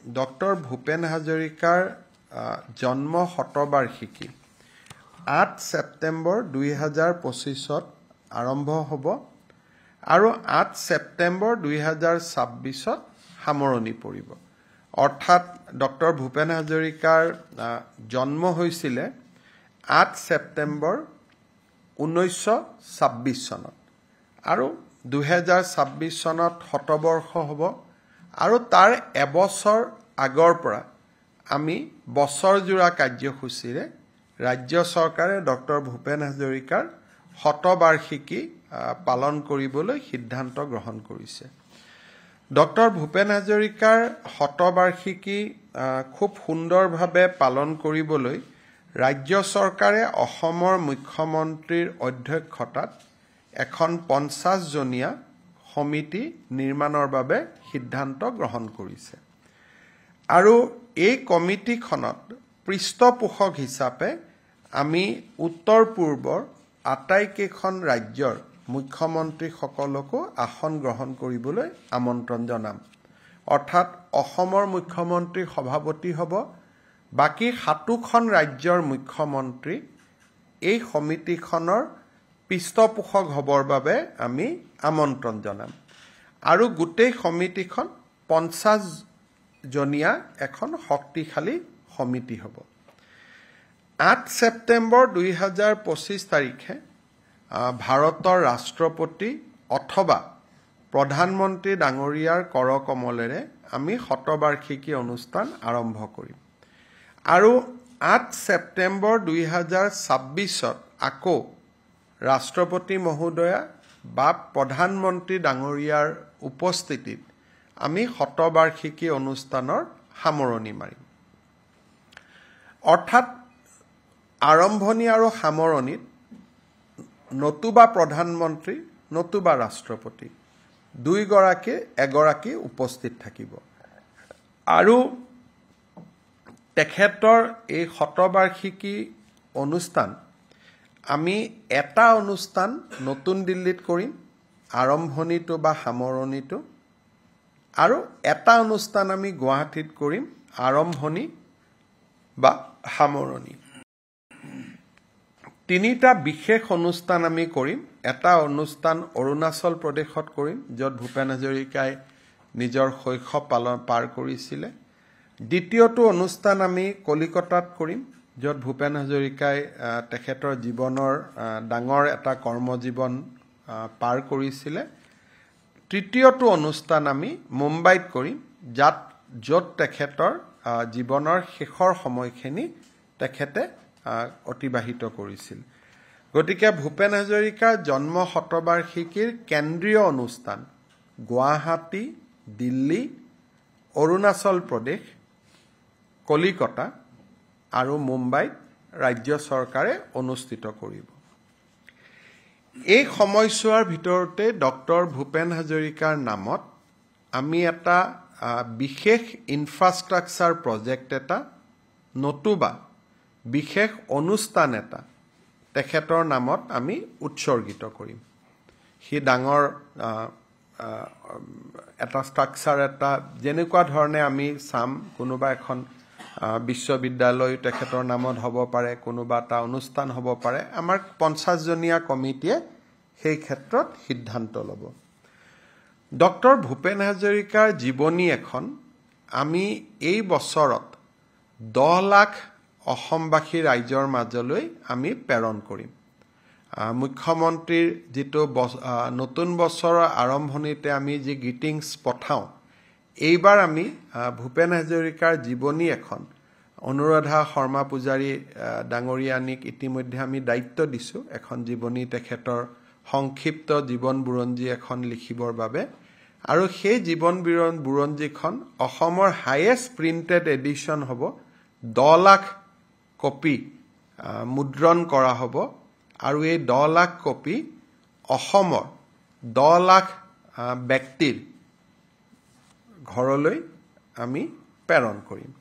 Doctor Bhupen হাজৰিকাৰ জন্ম শতবাৰ্ষিকী 8 ছেপ্টেম্বৰ 2025 আৰম্ভ হ'ব আৰু 8 ছেপ্টেম্বৰ 2026 সামৰণি পৰিব। অৰ্থাৎ ডক্টৰ ভূপেন হাজৰিকাৰ জন্ম হৈছিল 8 ছেপ্টেম্বৰ 1926 চনত আৰু 2026 চনত শতবৰ্ষ হ'ব আৰু তাৰ এবছৰ আগৰ পৰা আমি বছৰজোৰা কাৰ্যসূচীৰে ৰাজ্য চৰকাৰে ডক্টৰ ভূপেন হাজৰিকাৰ শতবাৰ্ষিকী পালন কৰিবলৈ সিদ্ধান্ত গ্ৰহণ কৰিছে। ডক্টৰ ভূপেন হাজৰিকাৰ শতবাৰ্ষিকী খুব সুন্দৰভাৱে পালন কৰিবলৈ ৰাজ্য চৰকাৰে অসমৰ মুখ্যমন্ত্ৰীৰ অধ্যক্ষতাত এখন 50জনীয়া সমিতি নিৰ্মাণৰ বাবে সিদ্ধান্ত গ্ৰহণ কৰিছে আৰু এই কমিটিখনত পৃষ্ঠপোষক হিচাপে আমি উত্তৰ পূৰ্বৰ আটাইকেইখন ৰাজ্যৰ মুখ্যমন্ত্ৰীসকলকো আসন গ্ৰহণ কৰিবলৈ আমন্ত্ৰণ জনাম। অৰ্থাৎ অসমৰ মুখ্যমন্ত্ৰী সভাপতি হ'ব, বাকী 7খন ৰাজ্যৰ মুখ্যমন্ত্ৰী এই সমিতিখনৰ পৃষ্ঠপোষক হ'বৰ বাবে আমি আমন্ত্ৰণ জনাম আৰু গোটেই সমিতিখন 50জনীয়া এখন শক্তিশালী সমিতি হ'ব। 8 ছেপ্টেম্বৰ 2025 তাৰিখে ভাৰতৰ ৰাষ্ট্ৰপতি অথবা প্ৰধানমন্ত্ৰী ডাঙৰীয়াৰ কৰকমলেৰে আমি শতবাৰ্ষিকী অনুষ্ঠান আৰম্ভ কৰিম আৰু 8 ছেপ্টেম্বৰ 2026 আকৌ ৰাষ্ট্ৰপতি মহোদয়া বা প্ৰধানমন্ত্ৰী ডাঙৰীয়াৰ উপস্থিতিত আমি শতবাৰ্ষিকী অনুষ্ঠানৰ সামৰণি মাৰিম। অৰ্থাৎ আৰম্ভণি আৰু সামৰণিত নতুবা প্ৰধানমন্ত্ৰী নতুবা ৰাষ্ট্ৰপতি এগৰাকী উপস্থিত থাকিব আৰু তেখেতৰ এই শতবাৰ্ষিকী অনুষ্ঠান আমি এটা অনুষ্ঠান নতুন দিল্লীত কৰিম, আৰম্ভণিটো বা সামৰণিটো, আৰু এটা অনুষ্ঠান আমি গুৱাহাটীত কৰিম, আৰম্ভণি বা সামৰণি। 3টা বিশেষ অনুষ্ঠান আমি কৰিম। এটা অনুষ্ঠান অৰুণাচল প্ৰদেশত কৰিম, য'ত ভূপেন হাজৰিকাই নিজৰ শৈশৱ পাৰ কৰিছিলে। দ্বিতীয়টো অনুষ্ঠান আমি কলিকতাত কৰিম, য'ত ভূপেন হাজৰিকাই তেখেতৰ জীৱনৰ ডাঙৰ এটা কৰ্মজীৱন পাৰ কৰিছিলে। তৃতীয়টো অনুষ্ঠান আমি মুম্বাইত কৰিম, য'ত তেখেতৰ জীৱনৰ শেষৰ সময়খিনি তেখেতে অতিবাহিত কৰিছিল। গতিকে ভূপেন হাজৰিকাৰ জন্ম শতবাৰ্ষিকীৰ কেন্দ্ৰীয় অনুষ্ঠান গুৱাহাটী, দিল্লী, অৰুণাচল প্ৰদেশ, কলিকতা আৰু মুম্বাইত ৰাজ্য চৰকাৰে অনুষ্ঠিত কৰিব। এই সময়ছোৱাৰ ভিতৰতে ডক্টৰ ভূপেন হাজৰিকাৰ নামত আমি এটা বিশেষ ইনফ্ৰাষ্ট্ৰাকচাৰ প্ৰজেক্ট এটা নতুবা বিশেষ অনুষ্ঠান এটা তেখেতৰ নামত আমি উৎসৰ্গিত কৰিম। সি ডাঙৰ এটা ষ্ট্ৰাকচাৰ এটা যেনেকুৱা ধৰণে আমি চাম, কোনোবা এখন বিশ্ববিদ্যালয় তেখেতৰ নামত হ'ব পাৰে, কোনোবা এটা অনুষ্ঠান হ'ব পাৰে। আমাৰ 50জনীয়া কমিটিয়ে সেই ক্ষেত্ৰত সিদ্ধান্ত ল'ব। ডক্টৰ ভূপেন হাজৰিকাৰ জীৱনী এখন আমি এই বছৰত 10 লাখ অসমবাসী ৰাইজৰ মাজলৈ আমি প্ৰেৰণ কৰিম। মুখ্যমন্ত্ৰীৰ যিটো নতুন বছৰৰ আৰম্ভণিতে আমি যি গ্ৰিটিংছ পঠাওঁ, এইবাৰ আমি ভূপেন হাজৰিকাৰ জীৱনী এখন অনুৰাধা শৰ্মা পূজাৰী ডাঙৰীয়ানীক ইতিমধ্যে আমি দায়িত্ব দিছোঁ এখন জীৱনী, তেখেতৰ সংক্ষিপ্ত জীৱন বুৰঞ্জী এখন লিখিবৰ বাবে, আৰু সেই জীৱন বুৰঞ্জীখন অসমৰ হায়েষ্ট প্ৰিণ্টেড এডিশ্যন হ'ব। 10 লাখ কপি মুদ্ৰণ কৰা হ'ব আৰু এই 10 লাখ কপি অসমৰ 10 লাখ ব্যক্তিৰ ঘৰলৈ আমি প্ৰেৰণ কৰিম।